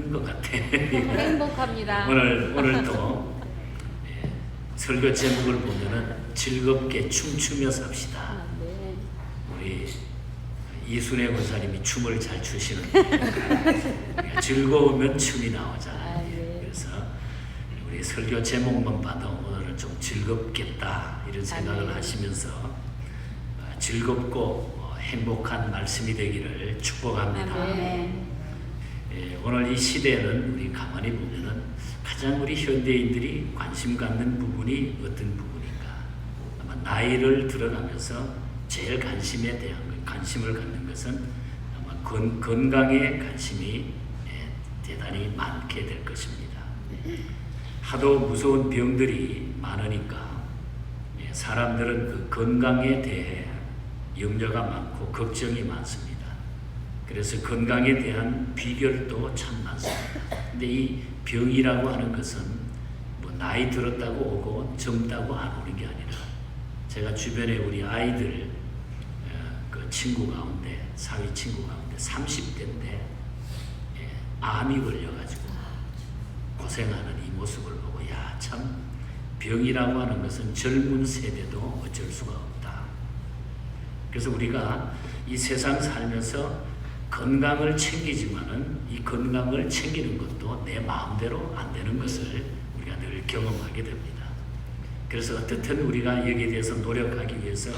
행복한 것 같아. 행복합니다. 오늘도 설교 제목을 보면은 즐겁게 춤추며 삽시다. 아, 네. 우리 이순애 권사님이 춤을 잘 추시는데 즐거우면 춤이 나오잖아요. 아, 네. 그래서 우리 설교 제목만 봐도 오늘은 좀 즐겁겠다 이런 생각을 네. 하시면서 즐겁고 행복한 말씀이 되기를 축복합니다. 아, 네. 오늘 이 시대는 우리 가만히 보면은 가장 우리 현대인들이 관심 갖는 부분이 어떤 부분인가? 아마 나이를 들어가면서 제일 관심을 갖는 것은 아마 건강에 관심이 대단히 많게 될 것입니다. 하도 무서운 병들이 많으니까 사람들은 그 건강에 대해 염려가 많고 걱정이 많습니다. 그래서 건강에 대한 비결도 참 많습니다. 근데 이 병이라고 하는 것은 뭐 나이 들었다고 오고 젊다고 안 오는 게 아니라 제가 주변에 우리 아이들 그 친구 가운데 사위 친구 가운데 30대인데 암이 걸려가지고 고생하는 이 모습을 보고 야, 참 병이라고 하는 것은 젊은 세대도 어쩔 수가 없다. 그래서 우리가 이 세상 살면서 건강을 챙기지만은 이 건강을 챙기는 것도 내 마음대로 안 되는 것을 우리가 늘 경험하게 됩니다. 그래서 어떻든 우리가 여기에 대해서 노력하기 위해서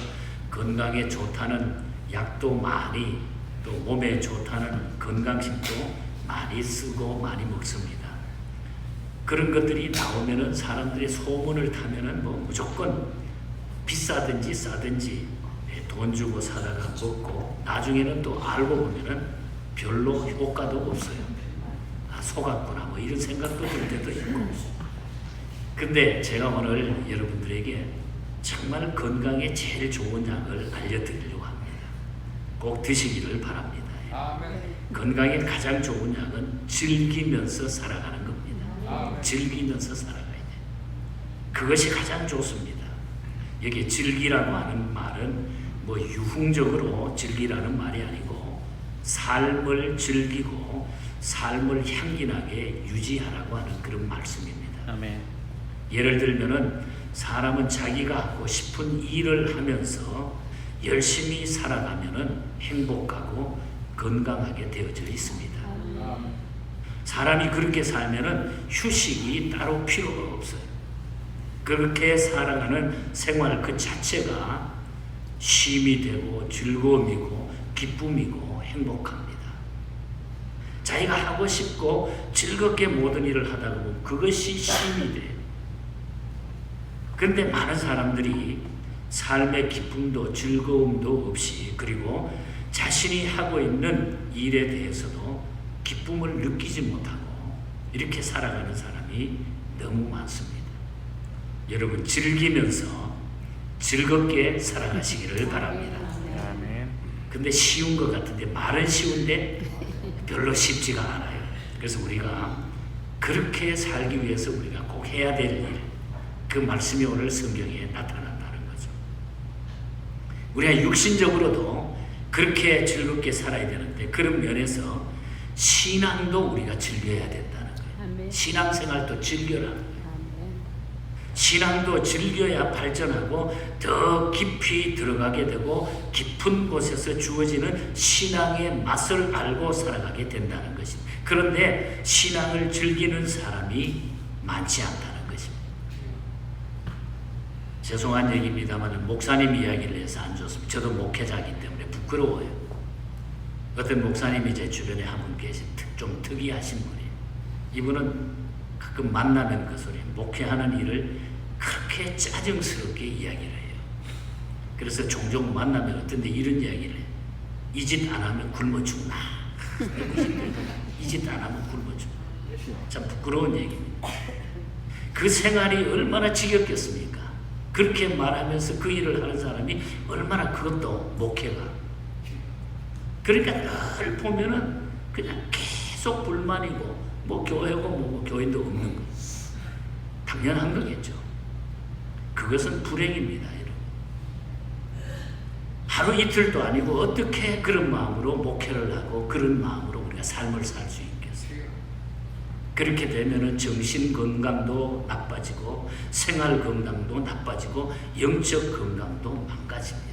건강에 좋다는 약도 많이 또 몸에 좋다는 건강식도 많이 쓰고 많이 먹습니다. 그런 것들이 나오면은 사람들이 소문을 타면은 뭐 무조건 비싸든지 싸든지 돈 주고 사다가 먹고 나중에는 또 알고 보면은 별로 효과도 없어요. 속았구나 뭐 이런 생각도 들 때도 있고. 근데 제가 오늘 여러분들에게 정말 건강에 제일 좋은 약을 알려드리려고 합니다. 꼭 드시기를 바랍니다. 건강에 가장 좋은 약은 즐기면서 살아가는 겁니다. 즐기면서 살아가야 돼. 그것이 가장 좋습니다. 여기 즐기라고 하는 말은 뭐 유흥적으로 즐기라는 말이 아니고 삶을 즐기고 삶을 향기나게 유지하라고 하는 그런 말씀입니다. 아멘. 예를 들면은 사람은 자기가 하고 싶은 일을 하면서 열심히 살아가면은 행복하고 건강하게 되어져 있습니다. 사람이 그렇게 살면은 휴식이 따로 필요가 없어요. 그렇게 살아가는 생활 그 자체가 쉼이 되고 즐거움이고 기쁨이고 행복합니다. 자기가 하고 싶고 즐겁게 모든 일을 하다 보면 그것이 쉼이 돼요. 그런데 많은 사람들이 삶의 기쁨도 즐거움도 없이 그리고 자신이 하고 있는 일에 대해서도 기쁨을 느끼지 못하고 이렇게 살아가는 사람이 너무 많습니다. 여러분 즐기면서 즐겁게 살아가시기를 바랍니다. 아멘. 근데 쉬운 것 같은데 말은 쉬운데 별로 쉽지가 않아요. 그래서 우리가 그렇게 살기 위해서 우리가 꼭 해야 될 일, 그 말씀이 오늘 성경에 나타난다는 거죠. 우리가 육신적으로도 그렇게 즐겁게 살아야 되는데 그런 면에서 신앙도 우리가 즐겨야 된다는 거예요. 신앙생활도 즐겨라. 신앙도 즐겨야 발전하고 더 깊이 들어가게 되고 깊은 곳에서 주어지는 신앙의 맛을 알고 살아가게 된다는 것입니다. 그런데 신앙을 즐기는 사람이 많지 않다는 것입니다. 죄송한 얘기입니다만 목사님 이야기를 해서 안 좋습니다. 저도 목회자이기 때문에 부끄러워요. 어떤 목사님이 제 주변에 한 분 계신 좀 특이하신 분이에요. 이분은 가끔 만나면 그 소리 목회하는 일을 그렇게 짜증스럽게 이야기를 해요. 그래서 종종 만나면 어떤데 이런 이야기를 해요. 이 짓 안 하면 굶어 죽나. 이 짓 안 하면 굶어 죽나. 참 부끄러운 얘기입니다. 그 생활이 얼마나 지겹겠습니까? 그렇게 말하면서 그 일을 하는 사람이 얼마나 그것도 목회가. 그러니까 늘 보면은 그냥 계속 불만이고 뭐 교회고 뭐 교인도 없는 거. 당연한 거겠죠. 그것은 불행입니다, 여러분. 하루 이틀도 아니고 어떻게 그런 마음으로 목회를 하고 그런 마음으로 우리가 삶을 살 수 있겠어요? 그렇게 되면은 정신 건강도 나빠지고 생활 건강도 나빠지고 영적 건강도 망가집니다.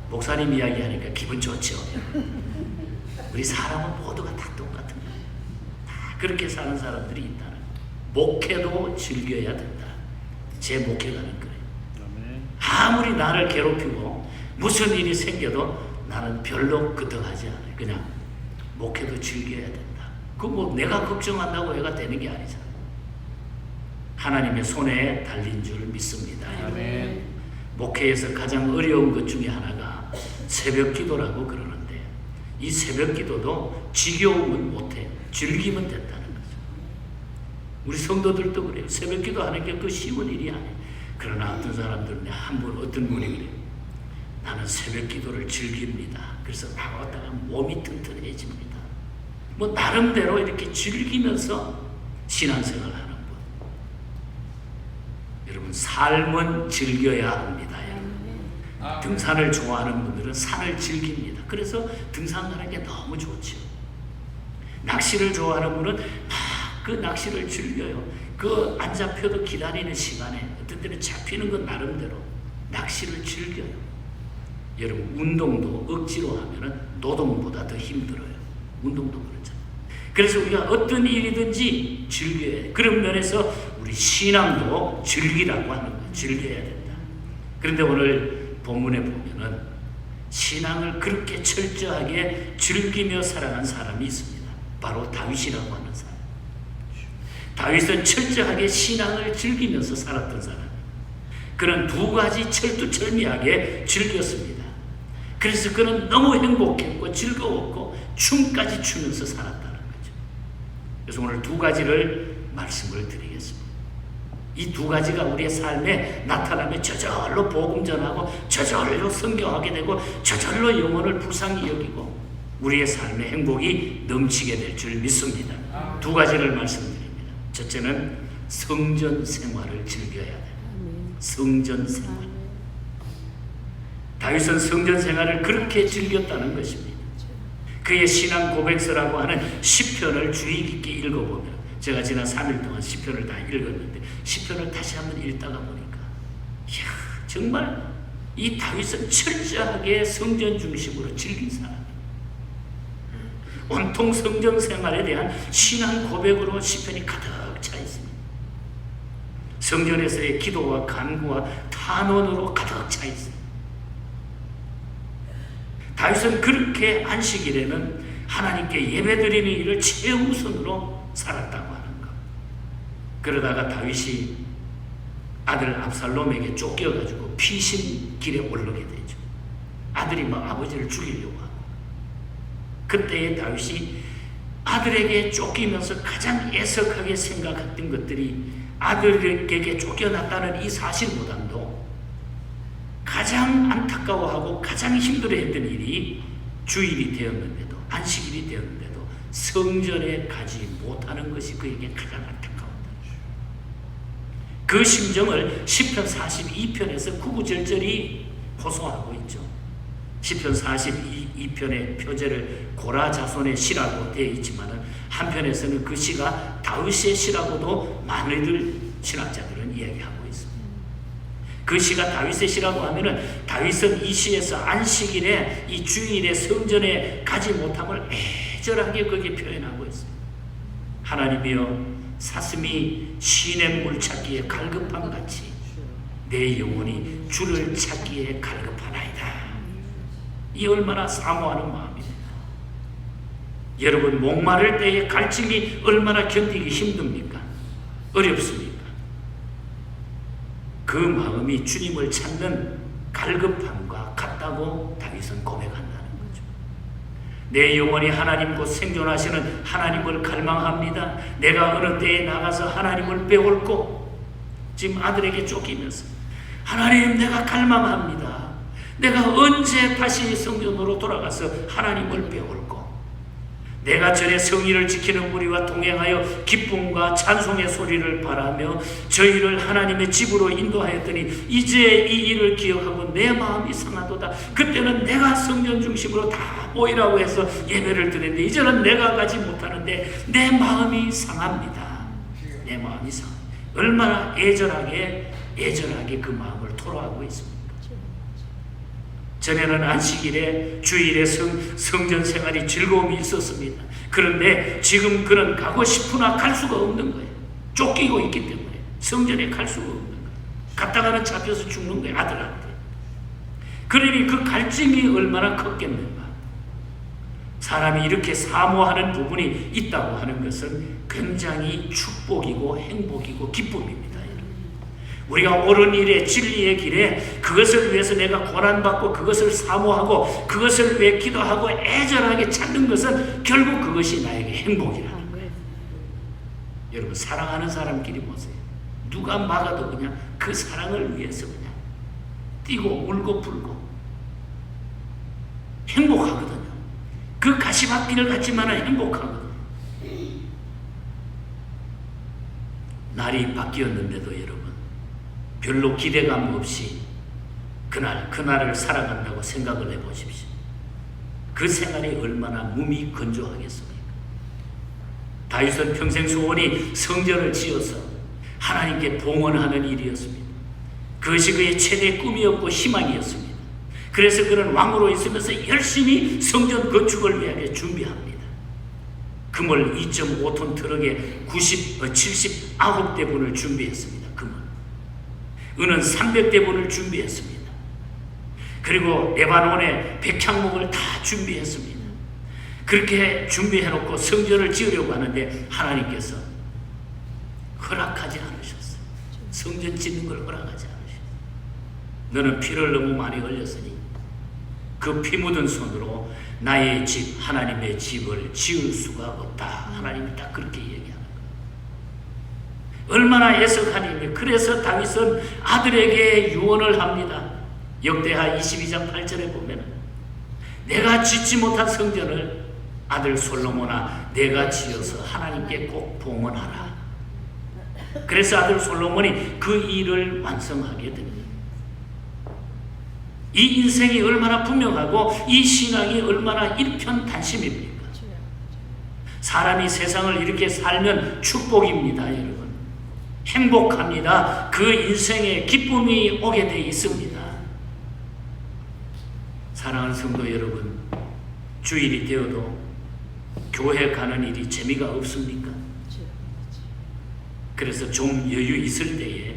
목사님 이야기하니까 기분 좋죠. 우리 사람은 모두가 다 똑같은 거예요. 다 그렇게 사는 사람들이 있다는 거예요. 목회도 즐겨야 된다. 제 목회가는 그래요. 아무리 나를 괴롭히고 무슨 일이 생겨도 나는 별로 끄떡하지 않아요. 그냥 목회도 즐겨야 된다. 그 뭐 내가 걱정한다고 해가 되는 게 아니잖아. 하나님의 손에 달린 줄 믿습니다. 아멘. 목회에서 가장 어려운 것 중에 하나가 새벽 기도라고 그러는데, 이 새벽 기도도 지겨우면 못해요. 즐기면 된다는 거죠. 우리 성도들도 그래요. 새벽 기도 하는 게 그 쉬운 일이 아니에요. 그러나 어떤 사람들은 어떤 분이 그래요. 나는 새벽 기도를 즐깁니다. 그래서 나갔다가 몸이 튼튼해집니다. 뭐 나름대로 이렇게 즐기면서 신앙생활을 하는 분. 여러분, 삶은 즐겨야 합니다. 여러분. 등산을 좋아하는 분들은 산을 즐깁니다. 그래서 등산하는 게 너무 좋죠. 낚시를 좋아하는 분은 막 그 낚시를 즐겨요. 그 안 잡혀도 기다리는 시간에 어떤 때는 잡히는 건 나름대로 낚시를 즐겨요. 여러분, 운동도 억지로 하면은 노동보다 더 힘들어요. 운동도 그렇잖아요. 그래서 우리가 어떤 일이든지 즐겨야 해요. 그런 면에서 우리 신앙도 즐기라고 하는 거예요. 즐겨야 된다. 그런데 오늘 본문에 보면은 신앙을 그렇게 철저하게 즐기며 살아간 사람이 있습니다. 바로 다윗이라고 하는 사람. 다윗은 철저하게 신앙을 즐기면서 살았던 사람. 그는 두 가지 철두철미하게 즐겼습니다. 그래서 그는 너무 행복했고 즐거웠고 춤까지 추면서 살았다는 거죠. 그래서 오늘 두 가지를 말씀을 드리겠습니다. 이 두 가지가 우리의 삶에 나타나면 저절로 복음 전하고 저절로 성경하게 되고 저절로 영혼을 불쌍히 여기고 우리의 삶의 행복이 넘치게 될 줄 믿습니다. 두 가지를 말씀드립니다. 첫째는 성전 생활을 즐겨야 돼요. 성전 생활. 다윗은 성전 생활을 그렇게 즐겼다는 것입니다. 그의 신앙 고백서라고 하는 시편을 주의 깊게 읽어보면, 제가 지난 3일 동안 시편을 다 읽었는데 시편을 다시 한번 읽다가 보니까 이야, 정말 이 다윗은 철저하게 성전 중심으로 즐긴 사람이에요. 온통 성전 생활에 대한 신앙 고백으로 시편이 가득 차 있습니다. 성전에서의 기도와 간구와 탄원으로 가득 차 있습니다. 다윗은 그렇게 안식일에는 하나님께 예배드리는 일을 최우선으로 살았다고 하는 것. 그러다가 다윗이 아들 압살롬에게 쫓겨가지고 피신길에 오르게 되죠. 아들이 막 아버지를 죽이려고 하고, 그때의 다윗이 아들에게 쫓기면서 가장 애석하게 생각했던 것들이 아들에게 쫓겨났다는 이 사실보다도 가장 안타까워하고 가장 힘들어했던 일이 주일이 되었는데도, 안식일이 되었는데도 성전에 가지 못하는 것이 그에게 가장 안타까웠다. 그 심정을 시편 42편에서 구구절절히 호소하고 있죠. 시편 42편의 표제를 고라 자손의 시라고 되어 있지만 한편에서는 그 시가 다윗의 시라고도 많은 신학자들은 이야기하고 있습니다. 그 시가 다윗의 시라고 하면은 다윗은 이 시에서 안식일에 이 주일에 성전에 가지 못함을 애절하게 거기에 표현하고 있습니다. 하나님이여, 사슴이 시냇 물 찾기에 갈급함 같이 내 영혼이 주를 찾기에 갈급하나이다. 이 얼마나 사모하는 마음입니다. 여러분, 목마를 때의 갈증이 얼마나 견디기 힘듭니까? 어렵습니까? 그 마음이 주님을 찾는 갈급함과 같다고 다윗은 고백한다는 거죠. 내 영혼이 하나님 곧 생존하시는 하나님을 갈망합니다. 내가 어느 때에 나가서 하나님을 배울고, 지금 아들에게 쫓기면서 하나님, 내가 갈망합니다. 내가 언제 다시 성전으로 돌아가서 하나님을 배울고, 내가 전에 성의를 지키는 무리와 동행하여 기쁨과 찬송의 소리를 바라며 저희를 하나님의 집으로 인도하였더니 이제 이 일을 기억하고 내 마음이 상하도다. 그때는 내가 성전 중심으로 다 모이라고 해서 예배를 드렸는데 이제는 내가 가지 못하는데 내 마음이 상합니다. 내 마음이 상해. 얼마나 애절하게 그 마음을 토로하고 있습니까? 전에는 안식일에 주일에 성전 생활이 즐거움이 있었습니다. 그런데 지금 그는 가고 싶으나 갈 수가 없는 거예요. 쫓기고 있기 때문에 성전에 갈 수가 없는 거예요. 갔다가는 잡혀서 죽는 거예요, 아들한테. 그러니 그 갈증이 얼마나 컸겠는가. 사람이 이렇게 사모하는 부분이 있다고 하는 것은 굉장히 축복이고 행복이고 기쁨입니다. 우리가 옳은 일에 진리의 길에 그것을 위해서 내가 고난받고 그것을 사모하고 그것을 위해 기도하고 애절하게 찾는 것은 결국 그것이 나에게 행복이라는 거예요. 여러분, 사랑하는 사람끼리 보세요. 누가 막아도 그냥 그 사랑을 위해서 그냥 뛰고 울고 불고 행복하거든요. 그 가시밭길을 갔지만 행복하거든요. 날이 바뀌었는데도 여러분, 별로 기대감 없이 그날을 살아간다고 생각을 해보십시오. 그 생활이 얼마나 몸이 건조하겠습니까? 다윗은 평생 소원이 성전을 지어서 하나님께 봉헌하는 일이었습니다. 그것이 그의 최대 꿈이었고 희망이었습니다. 그래서 그는 왕으로 있으면서 열심히 성전 건축을 위하여 준비합니다. 금을 2.5톤 트럭에 79대분을 준비했습니다. 은은 300대분을 준비했습니다. 그리고 레바논에 백향목을 다 준비했습니다. 그렇게 준비해놓고 성전을 지으려고 하는데 하나님께서 허락하지 않으셨어요. 성전 짓는 걸 허락하지 않으셨어요. 너는 피를 너무 많이 흘렸으니 그 피 묻은 손으로 나의 집, 하나님의 집을 지을 수가 없다. 하나님이 딱 그렇게 얘기하는 거예요. 얼마나 애석하니. 그래서 다윗은 아들에게 유언을 합니다. 역대하 22장 8절에 보면 내가 짓지 못한 성전을 아들 솔로몬아 내가 지어서 하나님께 꼭 봉헌하라. 그래서 아들 솔로몬이 그 일을 완성하게 됩니다. 이 인생이 얼마나 분명하고 이 신앙이 얼마나 일편단심입니까? 사람이 세상을 이렇게 살면 축복입니다, 여러분. 행복합니다. 그 인생에 기쁨이 오게 돼 있습니다. 사랑하는 성도 여러분, 주일이 되어도 교회 가는 일이 재미가 없습니까? 그래서 좀 여유 있을 때에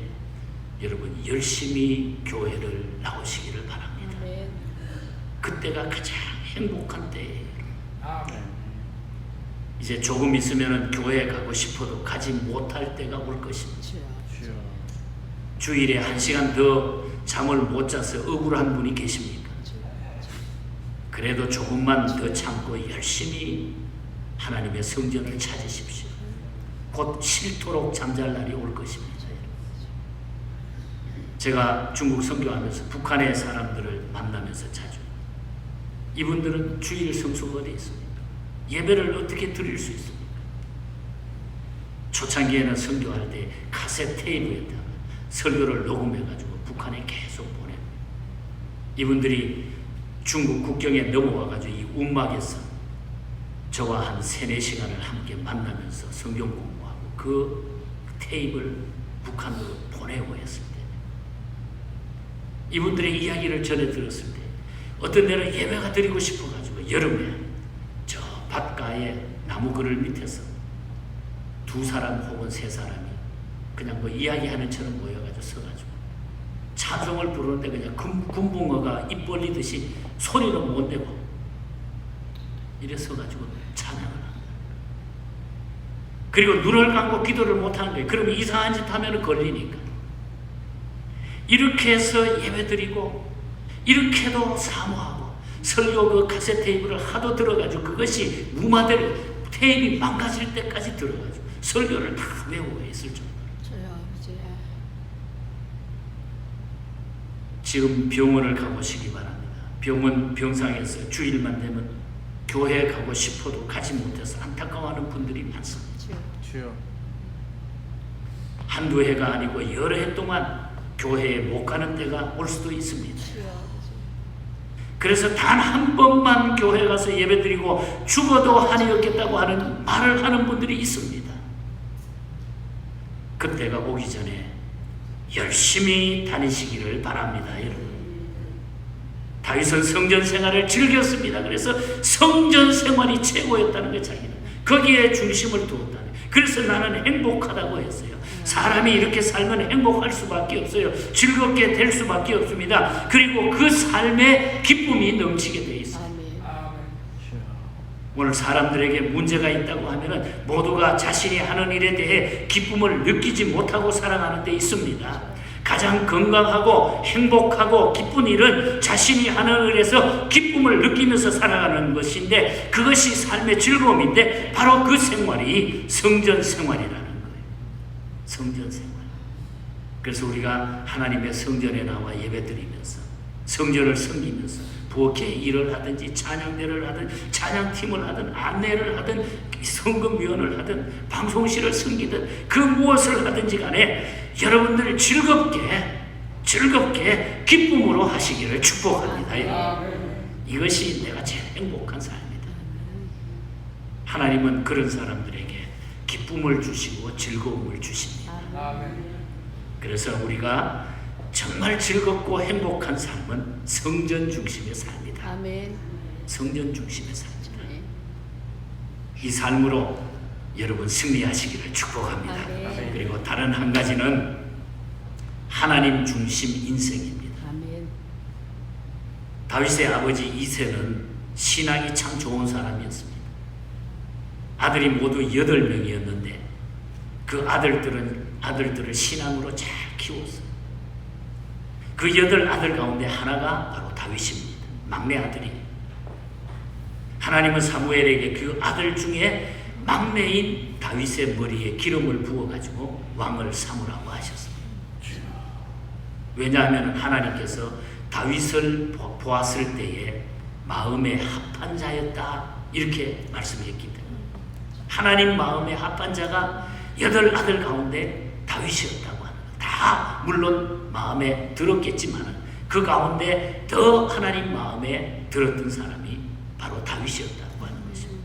여러분 열심히 교회를 나오시기를 바랍니다. 그때가 가장 행복한 때예요. 이제 조금 있으면 교회에 가고 싶어도 가지 못할 때가 올 것입니다. 주일에 1시간 더 잠을 못 자서 억울한 분이 계십니까? 그래도 조금만 더 참고 열심히 하나님의 성전을 찾으십시오. 곧 싫도록 잠잘 날이 올 것입니다. 제가 중국 선교하면서 북한의 사람들을 만나면서 자주 이분들은 주일 성수가 어디 있습니까? 예배를 어떻게 드릴 수 있습니까? 초창기에는 선교할 때 카세트 테이프에다가 설교를 녹음해가지고 북한에 계속 보내요. 이분들이 중국 국경에 넘어와가지고 이 움막에서 저와 한 3-4시간을 함께 만나면서 성경 공부하고 그 테이프를 북한으로 보내고 했습니다. 이분들의 이야기를 전해 들었을 때 어떤 데는 예배가 드리고 싶어가지고 여름에 저 밭가에 나무 그늘 밑에서 2사람 혹은 3사람이 그냥 뭐 이야기하는 처럼 모여가지고 서가지고 찬송을 부르는데 그냥 금붕어가 입 벌리듯이 소리는 못 내고 이래 서가지고 찬양을 합니다. 그리고 눈을 감고 기도를 못하는 거예요. 그러면 이상한 짓 하면 걸리니까. 이렇게 해서 예배드리고 이렇게도 사모하고 설교 그 카세트 테이프를 하도 들어가지고 그것이 무마될 테이프가 망가질 때까지 들어가지고 설교를 다 외우고 있을 정도로. 지금 병원을 가보시기 바랍니다. 병상에서 주일만 되면 교회에 가고 싶어도 가지 못해서 안타까워하는 분들이 많습니다. 한두 해가 아니고 여러 해 동안 교회에 못 가는 때가 올 수도 있습니다. 그래서 단 한 번만 교회 가서 예배드리고 죽어도 한이 없겠다고 하는 말을 하는 분들이 있습니다. 그때가 오기 전에 열심히 다니시기를 바랍니다, 여러분. 다윗은 성전 생활을 즐겼습니다. 그래서 성전 생활이 최고였다는 거 자기는 거기에 중심을 두었다는. 그래서 나는 행복하다고 했어요. 사람이 이렇게 살면 행복할 수밖에 없어요. 즐겁게 될 수밖에 없습니다. 그리고 그 삶에 기쁨이 넘치게 돼 있어요. 오늘 사람들에게 문제가 있다고 하면은 모두가 자신이 하는 일에 대해 기쁨을 느끼지 못하고 살아가는 데 있습니다. 가장 건강하고 행복하고 기쁜 일은 자신이 하는 일에서 기쁨을 느끼면서 살아가는 것인데 그것이 삶의 즐거움인데 바로 그 생활이 성전 생활이라는 거예요. 성전 생활. 그래서 우리가 하나님의 성전에 나와 예배드리면서 성전을 섬기면서 부엌에 일을 하든지 찬양대를 하든 찬양팀을 하든 안내를 하든 성금위원을 하든 방송실을 섬기든 그 무엇을 하든지 간에 여러분들 즐겁게 기쁨으로 하시기를 축복합니다. 이것이 내가 제일 행복한 삶이다. 하나님은 그런 사람들에게 기쁨을 주시고 즐거움을 주십니다. 그래서 우리가 정말 즐겁고 행복한 삶은 성전 중심의 삶이다. 아멘. 성전 중심의 삶이다. 이 삶으로 여러분 승리하시기를 축복합니다. 아멘. 그리고 다른 한 가지는 하나님 중심 인생입니다. 아멘. 다윗의 아버지 이새는 신앙이 참 좋은 사람이었습니다. 아들이 모두 8명이었는데 그 아들들을 신앙으로 잘 키웠어요. 그 8아들 가운데 하나가 바로 다윗입니다. 막내 아들이. 하나님은 사무엘에게 그 아들 중에 막내인 다윗의 머리에 기름을 부어가지고 왕을 삼으라고 하셨습니다. 왜냐하면 하나님께서 다윗을 보았을 때에 마음에 합한 자였다 이렇게 말씀했기 때문에 하나님 마음에 합한 자가 8아들 가운데 다윗이었다고 하는 거예요. 다 물론 마음에 들었겠지만 그 가운데 더 하나님 마음에 들었던 사람이 바로 다윗이었다고 하는 것입니다.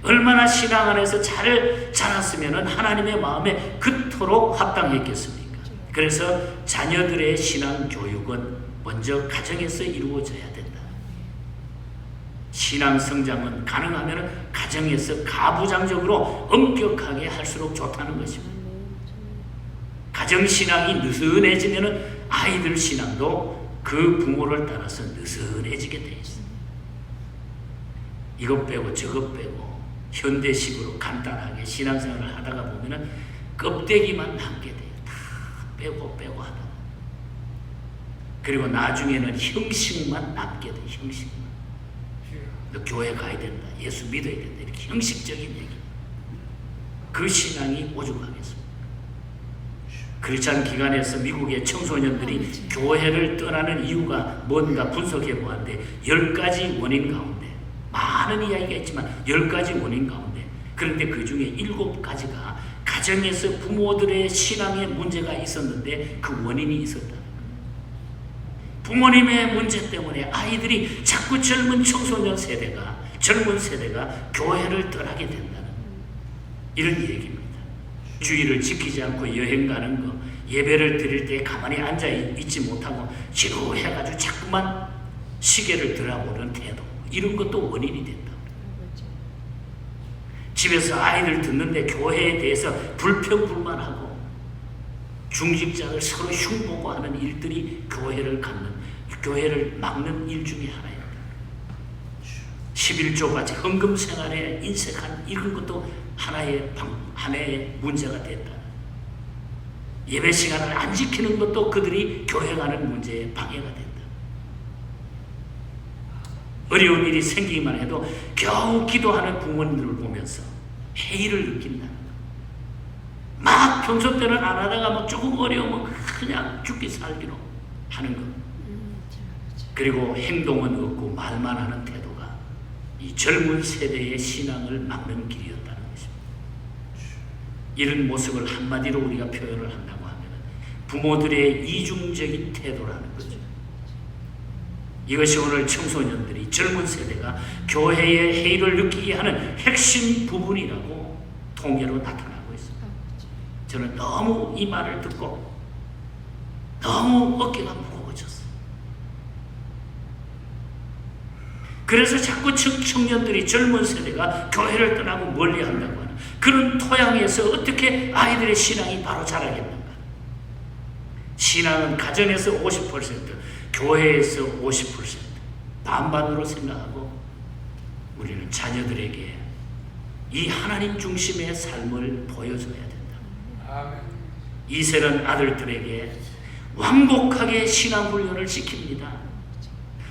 얼마나 신앙 안에서 잘 자랐으면 하나님의 마음에 그토록 합당했겠습니까? 그래서 자녀들의 신앙 교육은 먼저 가정에서 이루어져야 된다. 신앙 성장은 가능하면 가정에서 가부장적으로 엄격하게 할수록 좋다는 것입니다. 가정신앙이 느슨해지면 아이들 신앙도 그 부모를 따라서 느슨해지게 돼 있습니다. 이것 빼고 저것 빼고 현대식으로 간단하게 신앙생활을 하다가 보면 껍데기만 남게 돼요. 다 빼고 하다가. 그리고 나중에는 형식만 남게 돼요. 형식만. 너 교회 가야 된다. 예수 믿어야 된다. 이렇게 형식적인 얘기. 그 신앙이 오죽하겠습니까? 크리스찬 기관에서 미국의 청소년들이 교회를 떠나는 이유가 뭔가 분석해 보았는데 10가지 원인 가운데 많은 이야기가 있지만 10가지 원인 가운데 그런데 그 중에 7가지가 가정에서 부모들의 신앙에 문제가 있었는데 그 원인이 있었다는 거예요. 부모님의 문제 때문에 아이들이 자꾸 젊은 세대가 교회를 떠나게 된다는 이런 얘기입니다. 주의를 지키지 않고 여행 가는 거, 예배를 드릴 때 가만히 앉아 있지 못하고 지루해가지고 자꾸만 시계를 들여다보는 태도, 이런 것도 원인이 된다. 집에서 아이들 듣는데 교회에 대해서 불평불만하고 중직자들 서로 흉보고 하는 일들이 교회를 막는 일 중에 하나입니다. 11조 같이 헌금 생활에 인색한 이런 것도 하나의 문제가 됐다. 예배 시간을 안 지키는 것도 그들이 교회 가는 문제에 방해가 된다. 어려운 일이 생기기만 해도 겨우 기도하는 부모님들을 보면서 회의를 느낀다. 막 평소 때는 안 하다가 막 조금 어려우면 그냥 죽기 살기로 하는 것. 그리고 행동은 없고 말만 하는 태도가 이 젊은 세대의 신앙을 막는 길이었다는 것입니다. 이런 모습을 한마디로 우리가 표현을 한다고 하면 부모들의 이중적인 태도라는 거죠. 이것이 오늘 청소년들이 젊은 세대가 교회의 해이를 느끼게 하는 핵심 부분이라고 통계로 나타나고 있습니다. 저는 너무 이 말을 듣고 너무 어깨가 무거워졌어요. 그래서 자꾸 청년들이, 젊은 세대가 교회를 떠나고 멀리 한다고 하는 그런 토양에서 어떻게 아이들의 신앙이 바로 자라겠는가? 신앙은 가정에서 50%, 교회에서 50%, 반반으로 생각하고 우리는 자녀들에게 이 하나님 중심의 삶을 보여줘야 된다. 이세는 아들들에게 완곡하게 신앙 훈련을 시킵니다.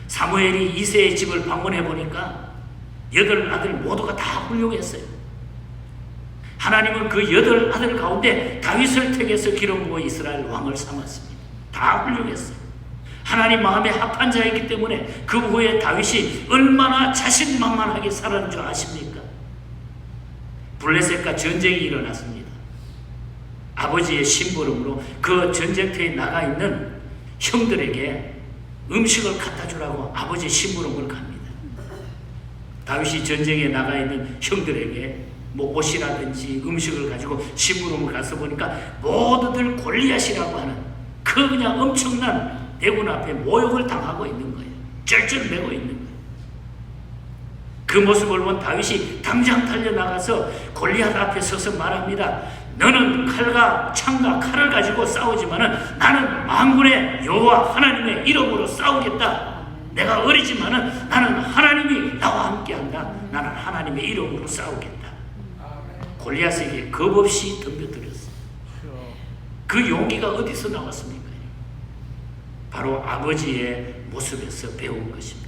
사무엘이 이세의 집을 방문해 보니까 8아들 모두가 다 훌륭했어요. 하나님은 그 8아들 가운데 다윗을 택해서 기름 부어 이스라엘 왕을 삼았습니다. 다 훌륭했어요. 하나님 마음에 합한 자이기 때문에 그 후에 다윗이 얼마나 자신만만하게 살았는 줄 아십니까? 블레셋과 전쟁이 일어났습니다. 아버지의 심부름으로 그 전쟁터에 나가 있는 형들에게 음식을 갖다 주라고 아버지의 심부름을 갑니다. 다윗이 전쟁에 나가 있는 형들에게 뭐 옷이라든지 음식을 가지고 심부름을 가서 보니까 모두들 골리앗이라고 하는 그 그냥 엄청난 대군 앞에 모욕을 당하고 있는 거예요. 쩔쩔매고 있는 거예요. 그 모습을 본 다윗이 당장 달려나가서 골리앗 앞에 서서 말합니다. 너는 칼과 창과 칼을 가지고 싸우지만은 나는 만군의 여호와 하나님의 이름으로 싸우겠다. 내가 어리지만은 나는 하나님이 나와 함께한다. 나는 하나님의 이름으로 싸우겠다. 골리앗에게 겁없이 덤벼들었어요. 그 용기가 어디서 나왔습니까? 바로 아버지의 모습에서 배운 것입니다.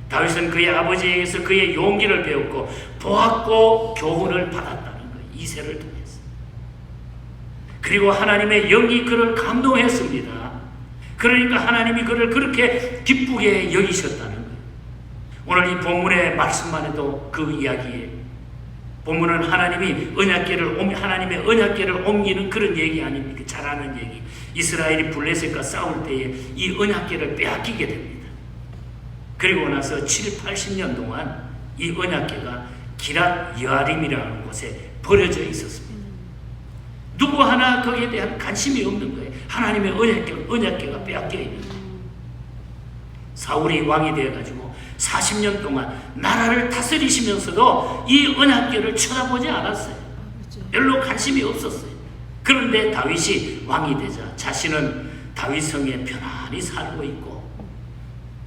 다윗은 그의 아버지에게서 그의 용기를 배웠고 보았고 교훈을 받았다는 거예요. 이세를 통해서. 그리고 하나님의 영이 그를 감동했습니다. 그러니까 하나님이 그를 그렇게 기쁘게 여기셨다는 거예요. 오늘 이 본문의 말씀만 해도 그 이야기예요. 본문은 하나님의 언약궤를 옮기는 그런 얘기 아닙니까? 잘 아는 얘기. 이스라엘이 블레셋과 싸울 때에 이 언약궤를 빼앗기게 됩니다. 그리고 나서 80년 동안 이 언약궤가 기랏 여아림이라는 곳에 버려져 있었습니다. 누구 하나 거기에 대한 관심이 없는 거예요. 하나님의 언약궤가 빼앗겨 있는 거예요. 사울이 왕이 되어가지고 40년 동안 나라를 다스리시면서도 이 언약궤를 쳐다보지 않았어요. 별로 관심이 없었어요. 그런데 다윗이 왕이 되자 자신은 다윗성에 편안히 살고 있고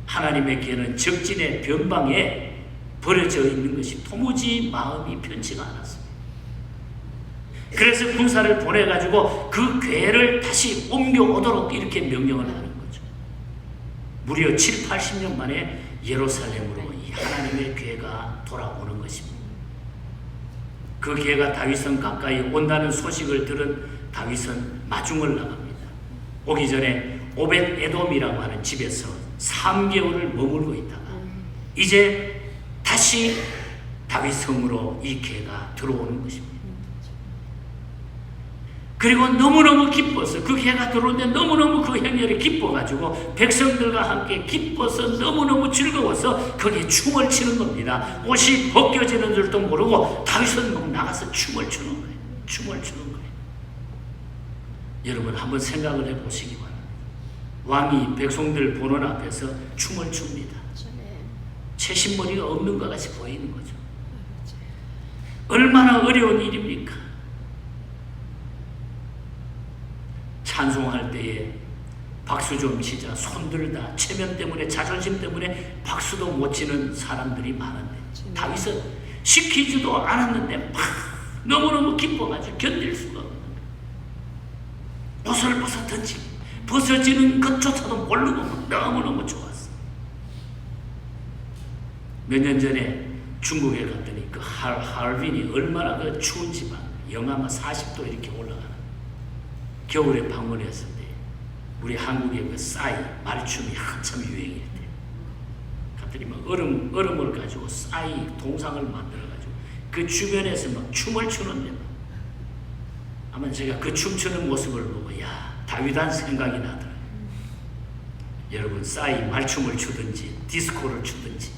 하나님의 궤는 적진의 변방에 버려져 있는 것이 도무지 마음이 편치가 않았습니다. 그래서 군사를 보내가지고 그 궤를 다시 옮겨오도록 이렇게 명령을 하는 거죠. 무려 7, 80년 만에 예루살렘으로 이 하나님의 궤가 돌아오는 것입니다. 그 궤가 다윗성 가까이 온다는 소식을 들은 다윗은 마중을 나갑니다. 오기 전에 오벳 에돔이라고 하는 집에서 3개월을 머물고 있다가 이제 다시 다윗성으로 이 궤가 들어오는 것입니다. 그리고 너무너무 기뻐서 그 궤가 들어오는데 너무너무 그 행렬이 기뻐가지고 백성들과 함께 기뻐서 너무너무 즐거워서 거기에 춤을 추는 겁니다. 옷이 벗겨지는 줄도 모르고 다윗은 막 나가서 춤을 추는 거예요. 춤을 추는 거예요. 여러분 한번 생각을 해보시기 바랍니다. 왕이 백성들 보는 앞에서 춤을 춥니다. 채신머리가 없는 것 같이 보이는 거죠. 얼마나 어려운 일입니까? 찬송할 때에 박수 좀 치자 손들다 체면 때문에 자존심 때문에 박수도 못 치는 사람들이 많은데 다윗은 시키지도 않았는데 막 너무너무 기뻐가지고 견딜 수가 없는 옷을 벗었던지 벗어지는 것조차도 모르고 막 너무너무 좋았어. 몇 년 전에 중국에 갔더니 그 하얼빈이 얼마나 그 추운지만 영하 40도 이렇게 올라가는 겨울에 방문했을 때 우리 한국의 그 싸이 말춤이 한참 유행일 때 갔더니 막 얼음을 가지고 싸이 동상을 만들어가지고 그 주변에서 막 춤을 추는데 아마 제가 그 춤추는 모습을 보고 야 다윗한 생각이 나더라고요. 여러분 싸이 말춤을 추든지 디스코를 추든지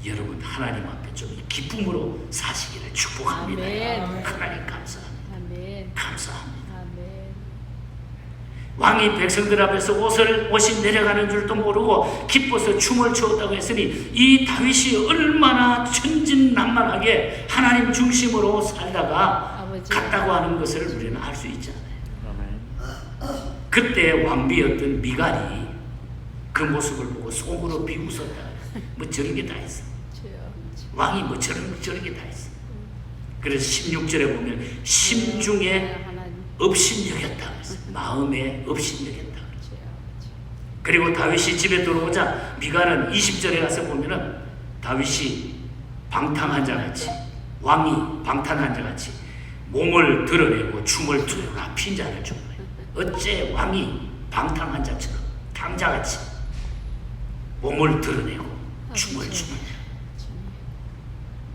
여러분 하나님 앞에 좀 기쁨으로 사시기를 축복합니다. 아멘. 하나님 감사합니다. 아멘. 왕이 백성들 앞에서 옷이 내려가는 줄도 모르고 기뻐서 춤을 추었다고 했으니 이 다윗이 얼마나 천진난만하게 하나님 중심으로 살다가 아버지. 갔다고 하는 것을 우리는 알 수 있잖아요. 그때 왕비였던 미갈이 그 모습을 보고 속으로 비웃었다. 뭐 저런 게 다 있어. 왕이 뭐 저런 게 다 있어. 그래서 16절에 보면 심중에 업신여겼다. 마음에 업신여겼다. 그리고 다윗이 집에 들어오자 미갈은 20절에 가서 보면은 다윗이 방탕한 자같이, 왕이 방탕한 자같이 몸을 드러내고 춤을 추거나 핀잔을 준 거예요. 어째 왕이 방탕한 자처럼 탕자같이 몸을 드러내고 춤을 추느냐.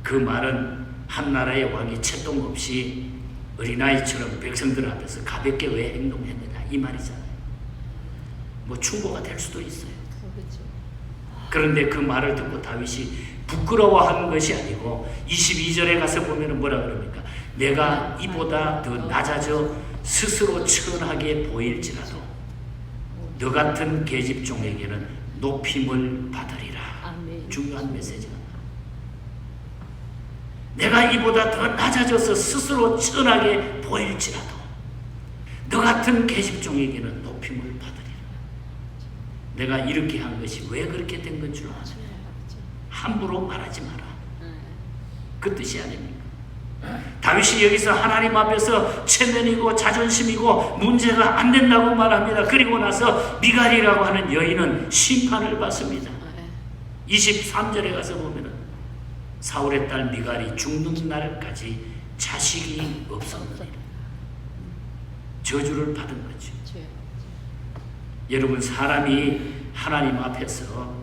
그 말은 한 나라의 왕이 채동 없이 어린아이처럼 백성들 앞에서 가볍게 왜 행동했느냐 이 말이잖아요. 뭐 충고가 될 수도 있어요. 그런데 그 말을 듣고 다윗이 부끄러워하는 것이 아니고 22절에 가서 보면 뭐라 그럽니까? 내가 이보다 더 낮아져 스스로 천하게 보일지라도 너 같은 계집종에게는 높임을 받으리라. 아멘. 중요한 메시지가 내가 이보다 더 낮아져서 스스로 천하게 보일지라도 너 같은 계집종에게는 높임을 받으리라. 내가 이렇게 한 것이 왜 그렇게 된 건 줄 아세요? 함부로 말하지 마라. 그 뜻이 아닙니까? 다윗이 여기서 하나님 앞에서 체면이고 자존심이고 문제가 안 된다고 말합니다. 그리고 나서 미갈이라고 하는 여인은 심판을 받습니다. 23절에 가서 보면은 사울의 딸 미갈이 죽는 날까지 자식이 없었느니라. 저주를 받은 거죠. 여러분, 사람이 하나님 앞에서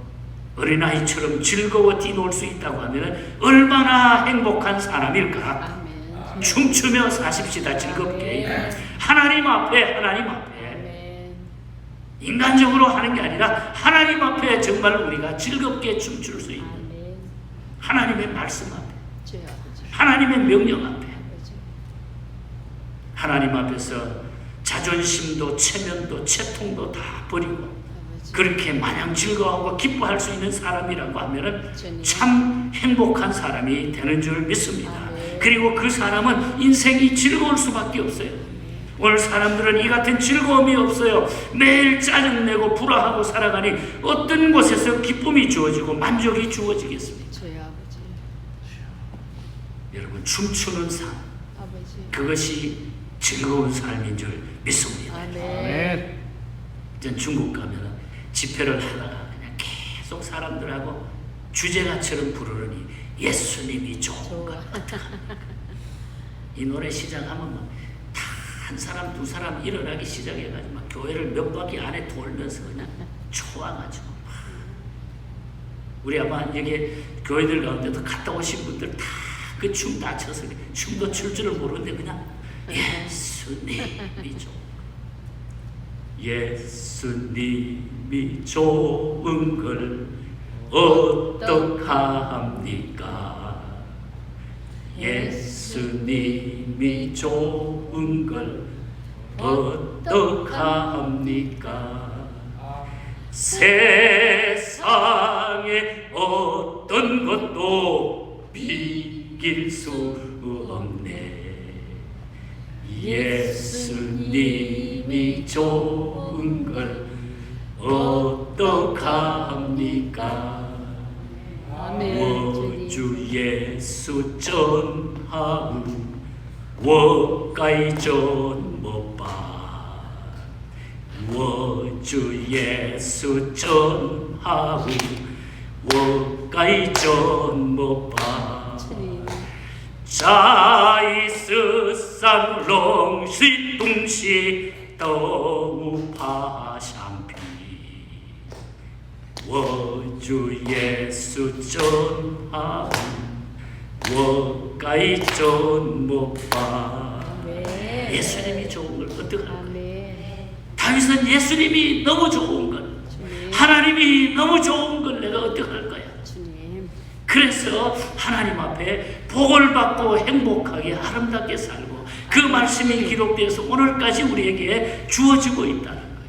어린아이처럼 즐거워 뛰놀 수 있다고 하면 얼마나 행복한 사람일까. 아멘. 춤추며 사십시다. 즐겁게. 하나님 앞에 아멘. 인간적으로 하는 게 아니라 하나님 앞에 정말 우리가 즐겁게 춤출 수 있는 아멘. 하나님의 말씀 앞에, 주여 아버지. 하나님의 명령 앞에, 아버지. 하나님 앞에서 자존심도 체면도 채통도 다 버리고 아버지. 그렇게 마냥 즐거워하고 기뻐할 수 있는 사람이라고 하면은 주님. 참 행복한 사람이 되는 줄 믿습니다. 아멘. 그리고 그 사람은 인생이 즐거울 수밖에 없어요. 오늘 사람들은 이 같은 즐거움이 없어요. 매일 짜증내고 불화하고 살아가니 어떤 곳에서 기쁨이 주어지고 만족이 주어지겠습니까? 주여 아버지. 여러분, 춤추는 삶, 아버지. 그것이 즐거운 삶인 줄 믿습니다. 아멘. 전 중국 가면 집회를 하다가 그냥 계속 사람들하고 주제가처럼 부르니 예수님이 좋은 것 같아. 이 노래 시작하면 한 사람 두 사람 일어나기 시작해가지고 막 교회를 몇 바퀴 안에 돌면서 그냥 좋아가지고 우리 아마 여기 교회들 가운데도 갔다 오신 분들 다 그 춤 다 춰서 춤도 출 줄을 모르는데 그냥 예수님이 좋은 예수님이 좋은 걸 어떡합니까? 예수님이 좋은 걸 어떡합니까? 세상에 어떤 것도 비길 수 없네. 예수님이 좋은 걸 어떡합니까? 주 예수 전하우 워가이 전 못봐 주 예수 전하우 워가이 전 못봐 자이스 산 롱시 둥시 더우 파샹피 주 예수 전하우 워가이 전 못봐. 예수님이 좋은 걸 어떡할까요? 다윗은 예수님이 너무 좋은 걸, 하나님이 너무 좋은 걸 내가 어떡할 거야? 그래서 하나님 앞에 복을 받고 행복하게 아름답게 살고 그 말씀이 기록되어서 오늘까지 우리에게 주어지고 있다는 거예요.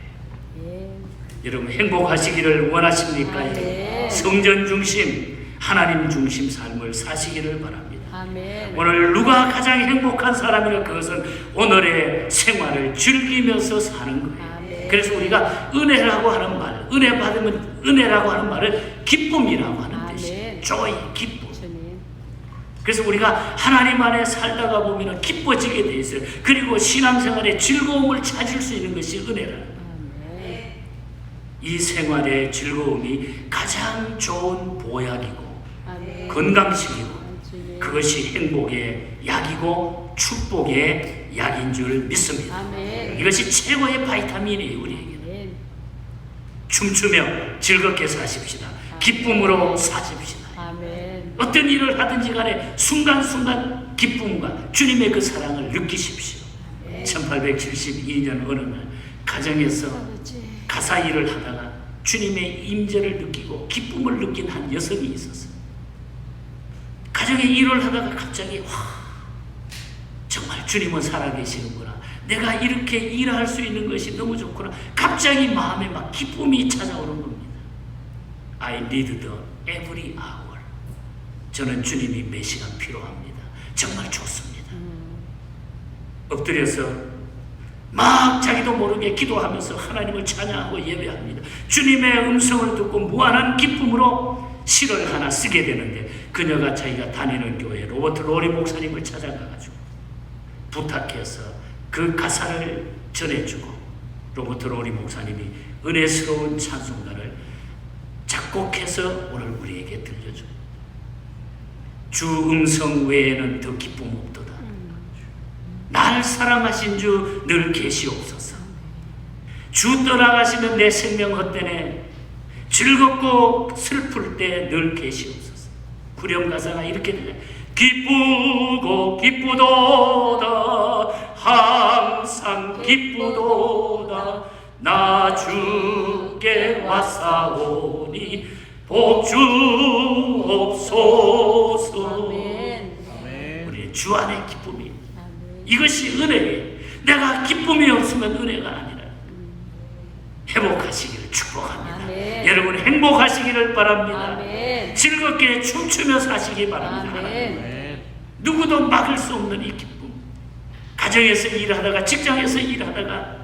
여러분 행복하시기를 원하십니까? 아멘. 성전 중심, 하나님 중심 삶을 사시기를 바랍니다. 아멘. 오늘 누가 가장 행복한 사람이라 그것은 오늘의 생활을 즐기면서 사는 거예요. 아멘. 그래서 우리가 은혜라고 하는 말, 은혜 받으면 은혜라고 하는 말을 기쁨이라고 하는 아멘. 뜻이에요. joy, 기쁨. 주님. 그래서 우리가 하나님 안에 살다가 보면 기뻐지게 돼 있어요. 그리고 신앙생활에 즐거움을 찾을 수 있는 것이 은혜라는 거예요. 아멘. 이 생활의 즐거움이 가장 좋은 보약이고 아멘. 건강식이고 주님. 그것이 행복의 약이고 축복의 약인 줄 믿습니다. 아멘. 이것이 최고의 바이타민이에요. 우리에게는. 아멘. 춤추며 즐겁게 사십시다. 기쁨으로 사십시다. 아멘. 어떤 일을 하든지 간에 순간순간 기쁨과 주님의 그 사랑을 느끼십시오. 1872년 어느 날 가정에서 아버지. 가사 일을 하다가 주님의 임재를 느끼고 기쁨을 느낀 한 여성이 있었어요. 가정에 일을 하다가 갑자기 와, 정말 주님은 살아계시는구나. 내가 이렇게 일할 수 있는 것이 너무 좋구나. 갑자기 마음에 막 기쁨이 찾아오는 겁니다. I need the every hour. 저는 주님이 매 시간 필요합니다. 정말 좋습니다. 엎드려서 막 자기도 모르게 기도하면서 하나님을 찬양하고 예배합니다. 주님의 음성을 듣고 무한한 기쁨으로 시를 하나 쓰게 되는데 그녀가 자기가 다니는 교회 로버트 로리 목사님을 찾아가가지고 부탁해서 그 가사를 전해주고 로버트 로리 목사님이 은혜스러운 찬송가를 작곡해서 오늘 우리에게 들려줍니다. 주 음성 외에는 더 기쁨 없도다. 날 사랑하신 주 늘 계시옵소서. 주 떠나가시면 내 생명 헛되네. 즐겁고 슬플 때 늘 계시옵소서. 후렴 가사가 이렇게 되네. 기쁘고 기쁘도다 항상 기쁘도다 나 주께 왔사오니 복 주옵소서. 우리 주 안의 기쁨이 이것이 은혜예요. 내가 기쁨이 없으면 은혜가 아니라. 행복하시기를 축복합니다. 아멘. 여러분 행복하시기를 바랍니다. 아멘. 즐겁게 춤추며 사시기 바랍니다. 아멘. 누구도 막을 수 없는 이 기쁨. 가정에서 일하다가 직장에서 일하다가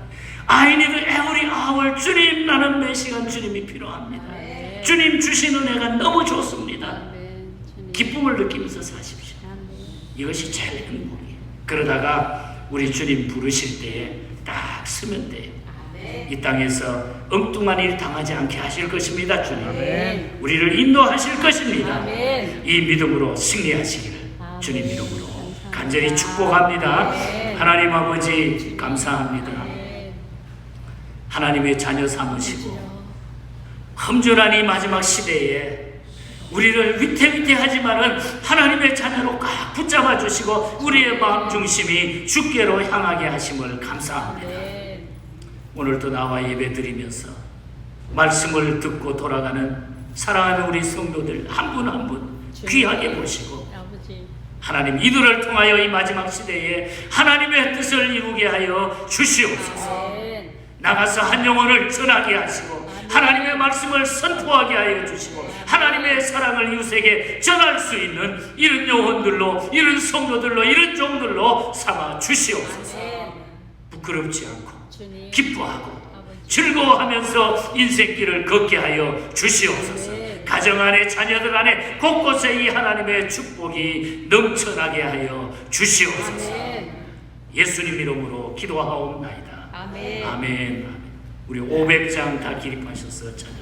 I need every hour. 주님 나는 매 시간 주님이 필요합니다. 아멘. 주님 주신 은혜가 너무 좋습니다. 아멘. 주님. 기쁨을 느끼면서 사십시오. 아멘. 이것이 제일 행복이에요. 그러다가 우리 주님 부르실 때에 딱 서면 돼요. 이 땅에서 엉뚱한 일 당하지 않게 하실 것입니다. 주님. 아멘. 우리를 인도하실 것입니다. 아멘. 이 믿음으로 승리하시기를 아멘. 주님 이름으로 감사합니다. 간절히 축복합니다. 아멘. 하나님 아버지 감사합니다. 아멘. 하나님의 자녀 삼으시고 험준한 이 마지막 시대에 우리를 위태위태하지만은 하나님의 자녀로 꽉 붙잡아 주시고 우리의 마음 중심이 주께로 향하게 하심을 감사합니다. 아멘. 오늘도 나와 예배 드리면서 말씀을 듣고 돌아가는 사랑하는 우리 성도들 한 분 한 분 귀하게 보시고 아버지. 하나님 이들을 통하여 이 마지막 시대에 하나님의 뜻을 이루게 하여 주시옵소서. 아멘. 나가서 한 영혼을 전하게 하시고 하나님의 말씀을 선포하게 하여 주시고 하나님의 사랑을 이웃에게 전할 수 있는 이런 영혼들로 이런 성도들로 이런 종들로 삼아 주시옵소서. 아멘. 부끄럽지 않고 주님. 기뻐하고 아버지. 즐거워하면서 인생길을 걷게 하여 주시옵소서. 아멘. 가정 안에 자녀들 안에 곳곳에 이 하나님의 축복이 넘쳐나게 하여 주시옵소서. 아멘. 예수님 이름으로 기도하옵나이다. 아멘. 아멘. 우리 500장 다 기립하셔서 찬양.